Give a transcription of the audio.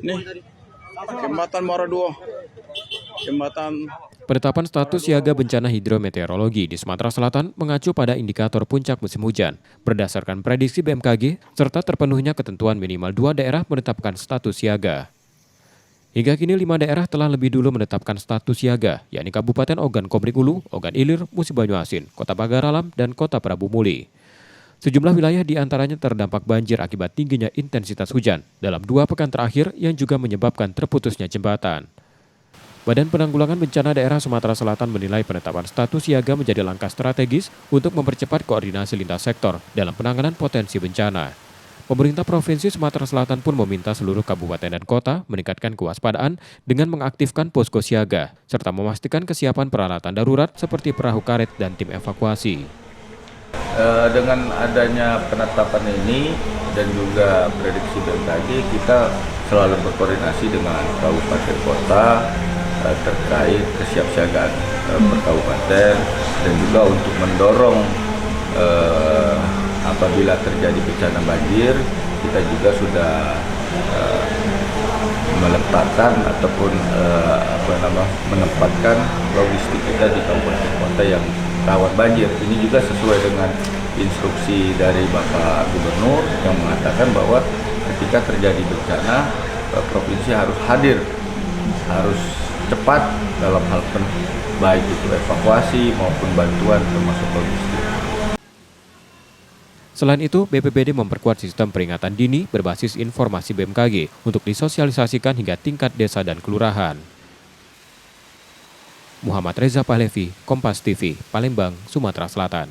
Nih, Jembatan Maraduo. Jembatan. Penetapan status siaga bencana hidrometeorologi di Sumatera Selatan mengacu pada indikator puncak musim hujan. Berdasarkan prediksi BMKG, serta terpenuhnya ketentuan minimal 2 daerah menetapkan status siaga. Hingga kini 5 daerah telah lebih dulu menetapkan status siaga, yakni Kabupaten Ogan Komering Ulu, Ogan Ilir, Musi Banyuasin, Kota Pagar Alam, dan Kota Prabu Muli. Sejumlah wilayah di antaranya terdampak banjir akibat tingginya intensitas hujan dalam 2 pekan terakhir yang juga menyebabkan terputusnya jembatan. Badan Penanggulangan Bencana Daerah Sumatera Selatan menilai penetapan status siaga menjadi langkah strategis untuk mempercepat koordinasi lintas sektor dalam penanganan potensi bencana. Pemerintah Provinsi Sumatera Selatan pun meminta seluruh kabupaten dan kota meningkatkan kewaspadaan dengan mengaktifkan posko siaga, serta memastikan kesiapan peralatan darurat seperti perahu karet dan tim evakuasi. Dengan adanya penetapan ini dan juga prediksi BMKG, kita selalu berkoordinasi dengan kabupaten kota terkait kesiapsiagaan per kabupaten, dan juga untuk mendorong apabila terjadi bencana banjir, kita juga sudah meletakkan ataupun menempatkan logistik kita di kabupaten kota yang rawan banjir. Ini juga sesuai dengan instruksi dari Bapak Gubernur yang mengatakan bahwa ketika terjadi bencana, provinsi harus hadir, harus cepat dalam hal baik itu evakuasi maupun bantuan termasuk logistik. Selain itu, BPBD memperkuat sistem peringatan dini berbasis informasi BMKG untuk disosialisasikan hingga tingkat desa dan kelurahan. Muhammad Reza Pahlevi, Kompas TV, Palembang, Sumatera Selatan.